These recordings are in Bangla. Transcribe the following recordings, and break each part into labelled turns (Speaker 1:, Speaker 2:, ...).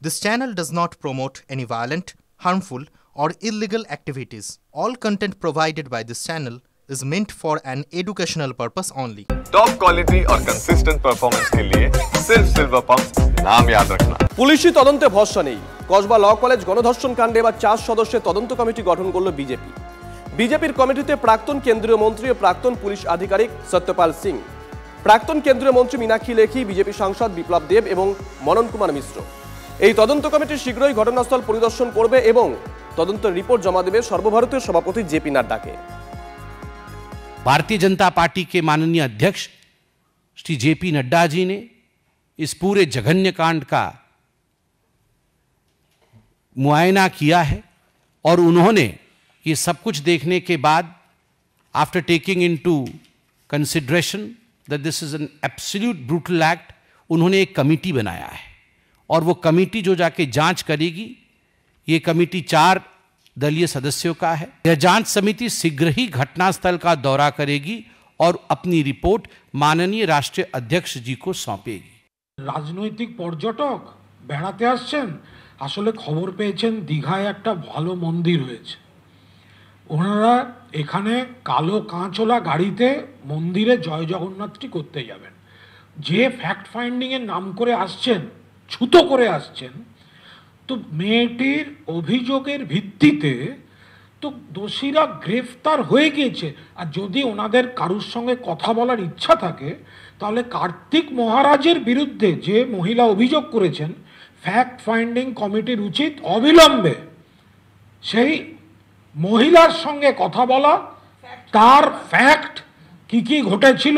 Speaker 1: This channel does not promote any violent, harmful, or illegal activities. All content provided by this channel is meant for an educational purpose only.
Speaker 2: Top quality और कंसिस्टेंट परफॉर्मेंस के लिए सिर्फ सिल्वर पंप नाम याद रखना।
Speaker 3: পুলিশি তদন্তে ভরসা নেই। কসবা ল কলেজ গণধর্ষণ কাণ্ডে এবার 4 সদস্যের তদন্ত কমিটি গঠন করল বিজেপি। বিজেপির কমিটিতে প্রাক্তন কেন্দ্রীয় মন্ত্রী ও প্রাক্তন পুলিশ আধিকারিক সত্যপাল সিং, প্রাক্তন কেন্দ্রীয় মন্ত্রী মীনাক্ষী লেখি, বিজেপি সাংসদ বিপ্লব দেব এবং মনন কুমার মিশ্র। এই তদন্ত কমিটি শীঘ্রই ঘটনাস্থল পরিদর্শন করবে এবং তদন্তের রিপোর্ট জমা দেবে সর্বভারতীয় সভাপতি জেপি নাড্ডাকে।
Speaker 4: भारतीय जनता पार्टी के माननीय अध्यक्ष श्री जेपी नड्डा जी ने इस पूरे जघन्य कांड का मुआयना किया है और उन्होंने ये सब कुछ देखने के बाद after taking into consideration that this is an absolute brutal act, उन्होंने एक कमेटी बनाया है और वो कमेटी जो जाके जांच करेगी, ये कमेटी 4 दलीय सदस्यों का है। यह जांच समिति शीघ्र ही घटनास्थल का दौरा करेगी और अपनी रिपोर्ट माननीय राष्ट्रीय अध्यक्ष जी को सौंपेगी।
Speaker 5: রাজনৈতিক পর্যটক বেড়াতে আসছেন, আসলে খবর পেয়েছেন দীঘায় একটা ভালো মন্দির হয়েছে। ওনারা এখানে কালো কাঁচওয়ালা গাড়িতে মন্দিরে জয় জগন্নাথটি করতে যাবেন। যে ফ্যাক্ট ফাইন্ডিং এর নাম করে আসছেন, ছুতো করে আসছেন, তো মেয়েটির অভিযোগের ভিত্তিতে তো দোষীরা গ্রেফতার হয়ে গিয়েছে। আর যদি ওনাদের কারুর সঙ্গে কথা বলার ইচ্ছা থাকে, তাহলে কার্তিক মহারাজের বিরুদ্ধে যে মহিলা অভিযোগ করেছেন, ফ্যাক্ট ফাইন্ডিং কমিটির উচিত অবিলম্বে সেই মহিলার সঙ্গে কথা বলা, তার ফ্যাক্ট কি কি ঘটেছিল,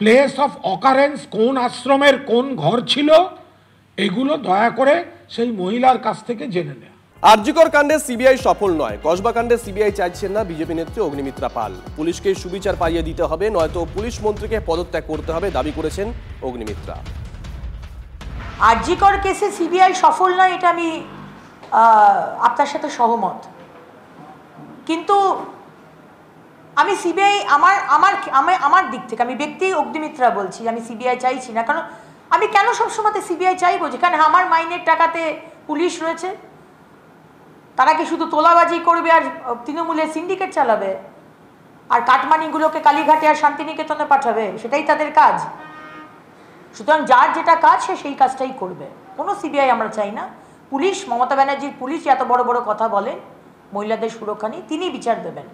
Speaker 5: প্লেস অফ অকারেন্স কোন আশ্রমের কোন ঘর ছিল, এগুলো দয়া করে সেই মহিলার কাছ থেকে জেনে নেয়।
Speaker 3: আরজিকর কাণ্ডে সিবিআই সফল নয়। কসবা কাণ্ডে সিবিআই চাইছেন না বিজেপি নেত্রী অগ্নিমিত্রা পাল। পুলিশকে সুবিচার পাইয়ে দিতে হবে, নয়তো পুলিশ মন্ত্রীকে পদত্যাগ করতে হবে, দাবি করেছেন অগ্নিমিত্রা।
Speaker 6: আরজিকর কেসে সিবিআই সফল নয়, এটা আমি আপনার সাথে সহমত। কিন্তু আমি সিবিআই আমার দিক থেকে, আমি ব্যক্তি অগ্নিমিত্রা বলছি, আমি সিবিআই চাইছি না। কারণ আমি কেন সবসময় সিবিআই চাইবো, যেখানে আমার মাইনের টাকাতে পুলিশ রয়েছে? তারা কি শুধু তোলাবাজি করবে আর তৃণমূলের সিন্ডিকেট চালাবে আর কাটমানিগুলোকে কালীঘাটে আর শান্তিনিকেতনে পাঠাবে? সেটাই তাদের কাজ। সুতরাং যার যেটা কাজ সে সেই কাজটাই করবে। কোনো সিবিআই আমরা চাই না। পুলিশ, মমতা ব্যানার্জির পুলিশ এত বড় বড় কথা বলেন মহিলাদের সুরক্ষা নিয়ে, তিনি বিচার দেবেন,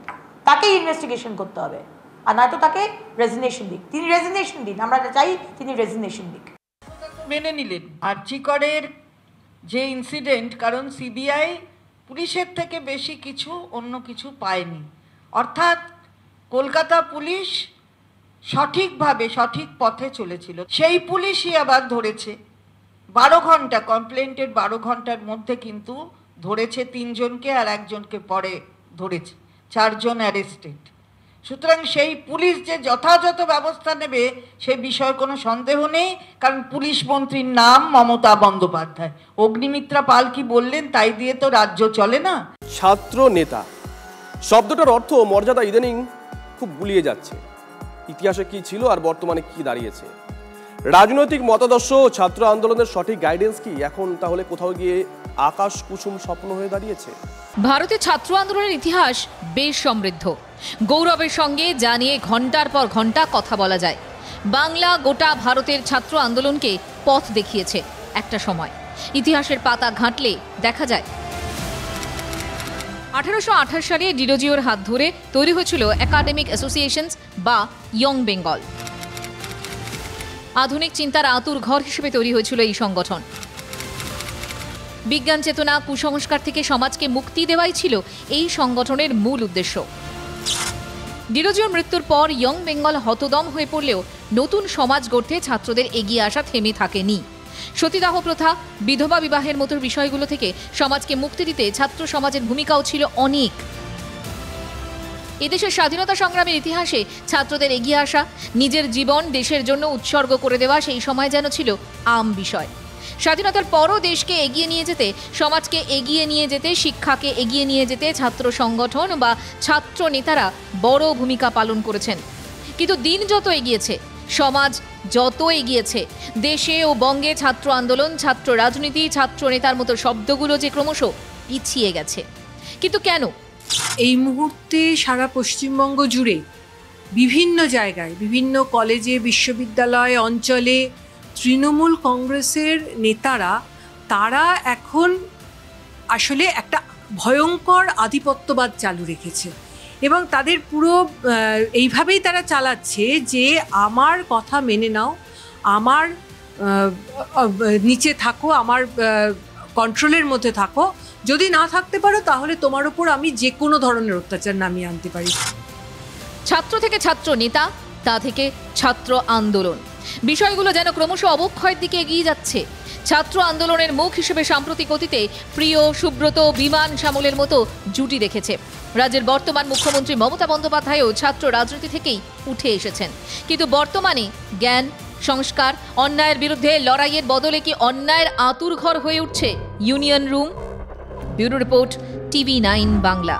Speaker 6: তাকেই ইনভেস্টিগেশন করতে হবে। আর নয়তো তাকে রেজিগনেশন দিক, তিনি রেজিগনেশন দিন, আমরা চাই তিনি রেজিগনেশন দিক।
Speaker 7: মেনে নিলেন আরজিকরের যে ইনসিডেন্ট, কারণ সিবিআই পুলিশের থেকে বেশি কিছু অন্য কিছু পায়নি। অর্থাৎ কলকাতা পুলিশ সঠিকভাবে সঠিক পথে চলেছিল, সেই পুলিশই আবার ধরেছে 12 ঘন্টা, কমপ্লেন্টের 12 ঘন্টার মধ্যে কিন্তু ধরেছে 3 জনকে আর 1 জনকে পরে ধরেছে, 4 জন অ্যারেস্টেড। সুতরাং সেই পুলিশ যে যথাযথ ব্যবস্থা নেবে সে বিষয়ে কোনো সন্দেহ নেই, কারণ পুলিশ মন্ত্রীর নাম মমতা বন্দ্যোপাধ্যায়। অগ্নিমিত্রা পাল কি বললেন তাই দিয়ে তো রাজ্য চলে না।
Speaker 3: ছাত্র নেতা শব্দটার অর্থ মর্যাদা ইদানিং খুব গুলিয়ে যাচ্ছে। ইতিহাসে কি ছিল আর বর্তমানে কি দাঁড়িয়েছে? রাজনৈতিক মতাদর্শ ও ছাত্র আন্দোলনের সঠিক গাইডেন্স কি এখন তাহলে কোথাও গিয়ে আকাশ কুসুম স্বপ্ন হয়ে দাঁড়িয়েছে?
Speaker 8: ভারতের ছাত্র আন্দোলনের ইতিহাস বেশ সমৃদ্ধ। গৌরবের সঙ্গে যা নিয়ে ঘন্টার পর ঘন্টা কথা বলা যায়। বাংলা গোটা ভারতের ছাত্র আন্দোলনকে পথ দেখিয়েছে একটা সময়। ইতিহাসের পাতা ঘাঁটলে দেখা যায় 1828 সালে ডিরোজিওর হাত ধরে তৈরি হয়েছিল একাডেমিক অ্যাসোসিয়েশনস বা ইয়ং বেঙ্গল। আধুনিক চিন্তার আতুর ঘর হিসেবে তৈরি হয়েছিল এই সংগঠন। বিজ্ঞান চেতনা, কুসংস্কার থেকে সমাজকে মুক্তি দেওয়াই ছিল এই সংগঠনের মূল উদ্দেশ্য। ডিরোজিওর মৃত্যুর পর ইয়ং বেঙ্গল হতদম হয়ে পড়লেও নতুন সমাজ গড়তে ছাত্রদের এগিয়ে আসা থেমে থাকেনি। সতীদাহ প্রথা, বিধবা বিবাহের মতো বিষয়গুলো থেকে সমাজকে মুক্তি দিতে ছাত্র সমাজের ভূমিকাও ছিল অনেক। এদেশের স্বাধীনতা সংগ্রামের ইতিহাসে ছাত্রদের এগিয়ে আসা, নিজের জীবন দেশের জন্য উৎসর্গ করে দেওয়া সেই সময় যেন ছিল আম বিষয়। স্বাধীনতার পরও দেশকে এগিয়ে নিয়ে যেতে, সমাজকে এগিয়ে নিয়ে যেতে, শিক্ষাকে এগিয়ে নিয়ে যেতে ছাত্র সংগঠন বা ছাত্র নেতারা বড় ভূমিকা পালন করেছেন। কিন্তু দিন যত এগিয়েছে সমাজ যত এগিয়েছে, দেশে ও বঙ্গে ছাত্র আন্দোলন, ছাত্র রাজনীতি, ছাত্র নেতার মতো শব্দগুলো যে ক্রমশ পিছিয়ে গেছে। কিন্তু কেন?
Speaker 9: এই মুহূর্তে সারা পশ্চিমবঙ্গ জুড়ে বিভিন্ন জায়গায়, বিভিন্ন কলেজে, বিশ্ববিদ্যালয় অঞ্চলে তৃণমূল কংগ্রেসের নেতারা তারা এখন আসলে একটা ভয়ঙ্কর আধিপত্যবাদ চালু রেখেছে এবং তাদের পুরো এইভাবেই তারা চালাচ্ছে যে আমার কথা মেনে নাও, আমার নিচে থাকো, আমার কন্ট্রোলের মধ্যে থাকো, যদি না থাকতে পারো তাহলে তোমার উপর আমি যে কোনো ধরনের অত্যাচার নামিয়ে আনতে পারি।
Speaker 8: ছাত্র থেকে ছাত্র নেতা, তা থেকে ছাত্র আন্দোলন, বিষয়গুলো যেন ক্রমশ অবক্ষয়ের দিকে এগিয়ে যাচ্ছে। ছাত্র আন্দোলনের মুখ হিসেবে সাম্প্রতিক অতীতে প্রিয়, সুব্রত, বিমান, শ্যামলের মতো জুটি রেখেছে। রাজ্যের বর্তমান মুখ্যমন্ত্রী মমতা বন্দ্যোপাধ্যায়ও ছাত্র রাজনীতি থেকেই উঠে এসেছেন। কিন্তু বর্তমানে জ্ঞান, সংস্কার, অন্যায়ের বিরুদ্ধে লড়াইয়ের বদলে কি অন্যায়ের আঁতুড়ঘর হয়ে উঠছে union room? Bureau report, TV9 Bangla.